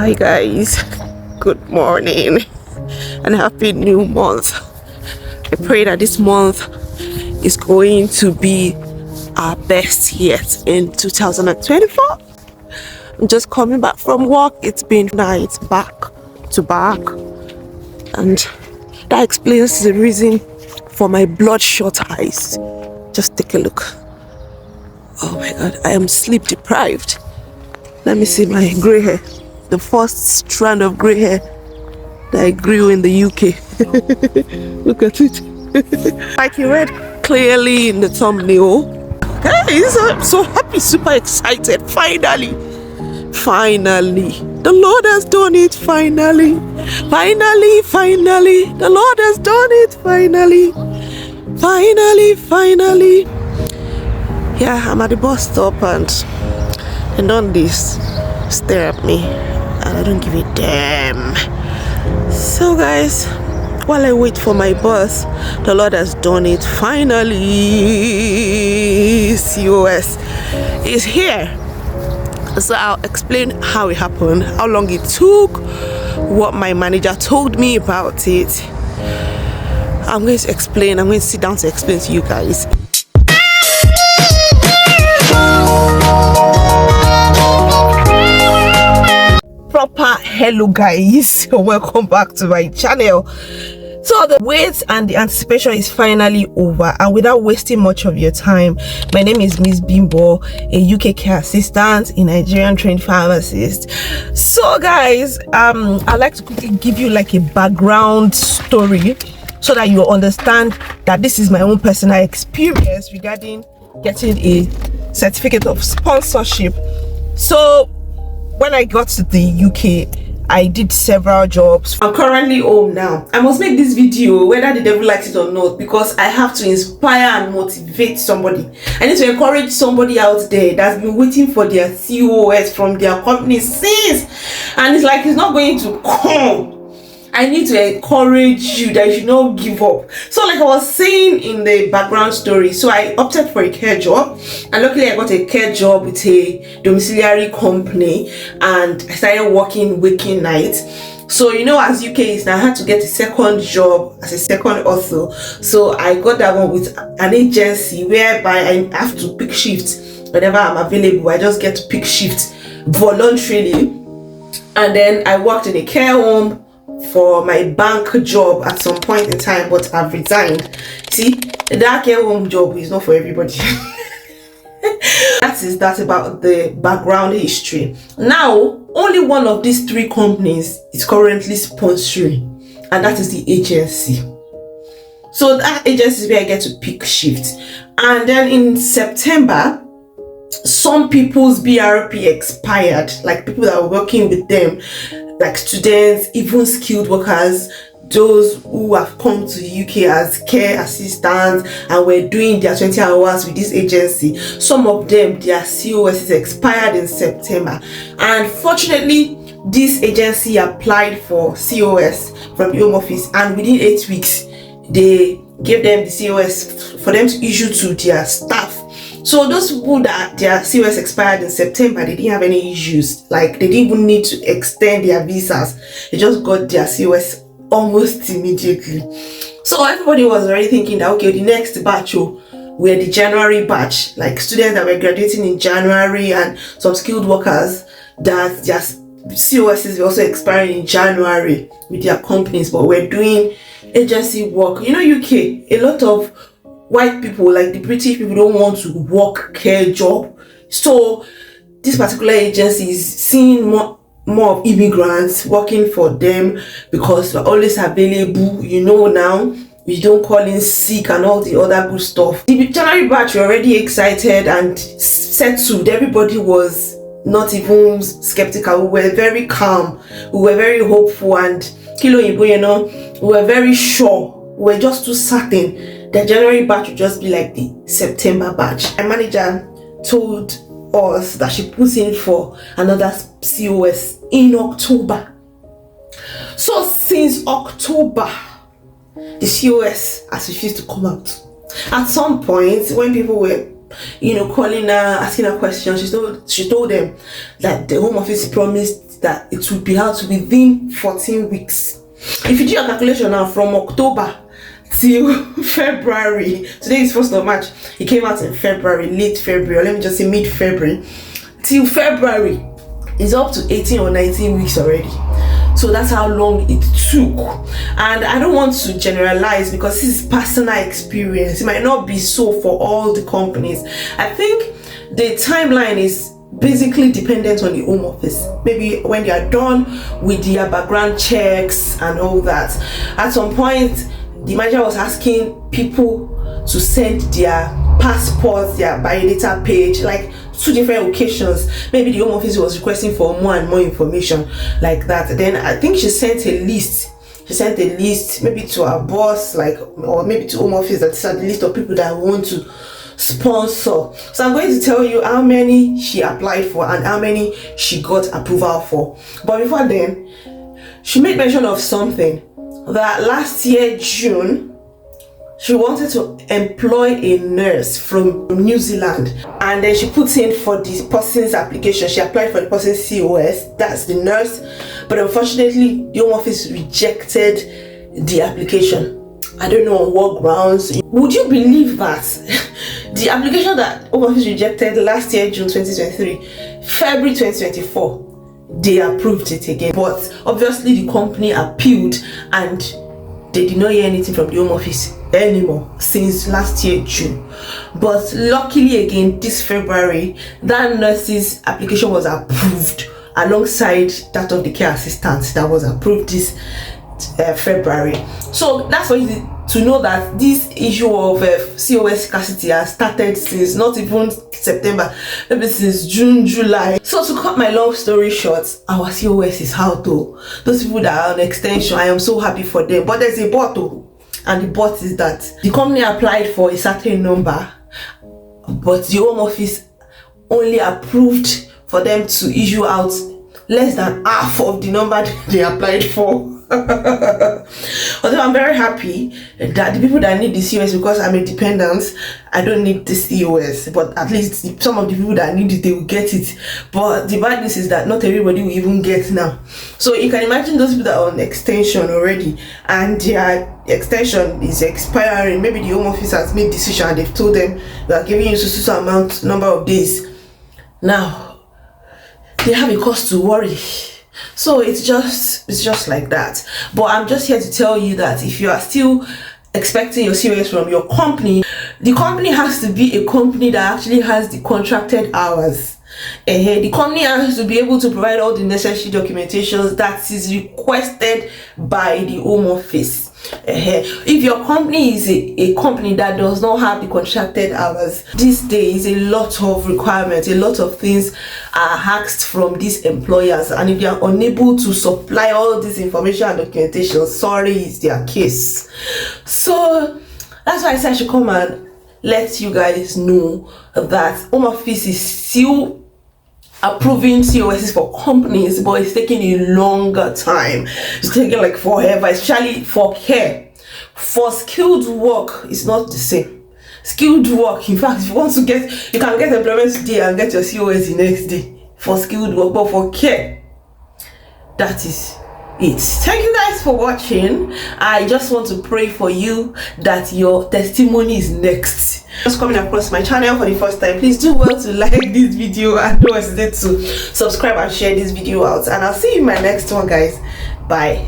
Hi guys, good morning and happy new month. I pray that this month is going to be our best yet in 2024. I'm just coming back from work. It's been nights back to back, and that explains the reason for my bloodshot eyes. Just take a look. Oh my god, I am sleep deprived. Let me see my gray hair. The first strand of gray hair that I grew in the UK. Look at it. Like you read clearly in the thumbnail. Guys, I'm so happy, super excited. Finally, the Lord has done it. Finally, the Lord has done it. Finally. Yeah, I'm at the bus stop and on this stare at me and I don't give a damn. So guys, while I wait for my bus, the Lord has done it. Finally, COS is here. So I'll explain how it happened, how long it took, what my manager told me about it. I'm going to sit down to explain to you guys. Proper hello guys, welcome back to my channel. So the wait and the anticipation is finally over, and without wasting much of your time, my name is Miss Bimbo, a UK care assistant, a Nigerian trained pharmacist. So guys, I'd like to quickly give you like a background story so that you understand that this is my own personal experience regarding getting a certificate of sponsorship. So when I got to the UK, I did several jobs. I'm currently home now. I must make this video whether the devil likes it or not, because I have to inspire and motivate somebody. I need to encourage somebody out there that's been waiting for their COS from their company since, and it's like it's not going to come. I need to encourage you that you should not give up. So like I was saying in the background story, so I opted for a care job, and luckily I got a care job with a domiciliary company, and I started working waking nights. So you know, as UK is now, I had to get a second job as a second author. So I got that one with an agency whereby I have to pick shifts whenever I'm available. I just get to pick shifts voluntarily, and then I worked in a care home for my bank job at some point in time, but I've resigned. See, that care home job is not for everybody. That's about the background history. Now, only one of these three companies is currently sponsoring, and that is the agency. So that agency is where I get to pick shifts. And then in September, some people's BRP expired, like people that were working with them, like students, even skilled workers, those who have come to the UK as care assistants and were doing their 20 hours with this agency. Some of them, their COS is expired in September, and fortunately this agency applied for COS from the Home Office, and within 8 weeks they gave them the COS for them to issue to their staff. So those people that their COS expired in September, they didn't have any issues. Like they didn't even need to extend their visas. They just got their COS almost immediately. So everybody was already thinking that, okay, the next batch were the January batch, like students that were graduating in January and some skilled workers that their COSs were also expiring in January with their companies, but we're doing agency work. You know, UK, a lot of white people, like the British people, don't want to work care job. So this particular agency is seeing more of immigrants working for them because we're always available. You know, now we don't call in sick and all the other good stuff. The January batch were already excited and settled. Everybody was not even skeptical. We were very calm. We were very hopeful, and you know, we were very sure. We were just too certain the January batch would just be like the September batch. My manager told us that she puts in for another COS in October. So since October, the COS has refused to come out. At some point, when people were, you know, calling her, asking her questions, she told them that the Home Office promised that it would be out within 14 weeks. If you do your calculation now, from October till February, today is 1st of March, it came out in February, late February, or let me just say mid-February, till February, it's up to 18 or 19 weeks already. So that's how long it took. And I don't want to generalize because this is personal experience. It might not be so for all the companies. I think the timeline is basically dependent on the home office. Maybe when they are done with their background checks and all that, at some point the manager was asking people to send their passports, their biodata page, like 2 different occasions. Maybe the home office was requesting for more and more information like that. Then I think she sent a list. She sent a list maybe to our boss, like, or maybe to home office, that's a list of people that want to sponsor. So I'm going to tell you how many she applied for and how many she got approval for. But before then, she made mention of something that last year June she wanted to employ a nurse from New Zealand, and then she put in for this person's application. She applied for the person's COS, that's the nurse, but unfortunately the home office rejected the application. I don't know on what grounds. Would you believe that the application that home office rejected last year June 2023, February 2024, they approved it again? But obviously the company appealed and they did not hear anything from the home office anymore since last year June. But luckily again, this February, that nurse's application was approved alongside that of the care assistant that was approved this February. So that's for you to know that this issue of COS scarcity has started since not even September, maybe since June, July. So to cut my long story short, our COS is out though. Those people that are on extension, I am so happy for them. But there's a but though, and the but is that the company applied for a certain number, but the home office only approved for them to issue out less than half of the number they applied for. Although I'm very happy that the people that need the COS, because I'm a dependent, I don't need the COS, but at least some of the people that need it, they will get it. But the bad news is that not everybody will even get now. So you can imagine those people that are on extension already and their extension is expiring. Maybe the home office has made decision and they've told them we are giving you so amount number of days. Now they have a cause to worry. So it's just like that. But I'm just here to tell you that if you are still expecting your COS from your company, the company has to be a company that actually has the contracted hours. The company has to be able to provide all the necessary documentations that is requested by the home office. If your company is a company that does not have the contracted hours, these days a lot of requirements, a lot of things are asked from these employers, and if they are unable to supply all this information and documentation, sorry, it's their case. So that's why I said I should come and let you guys know that home office is still approving COSs for companies, but it's taking a longer time. It's taking like forever, especially for care. For skilled work, it's not the same. Skilled work, in fact, if you want to get, you can get employment today and get your COS the next day for skilled work, but for care, that is it. Thank you guys for watching. I just want to pray for you that your testimony is next. Just coming across my channel for the first time, please do well to like this video and don't hesitate to subscribe and share this video out, and I'll see you in my next one, guys. Bye.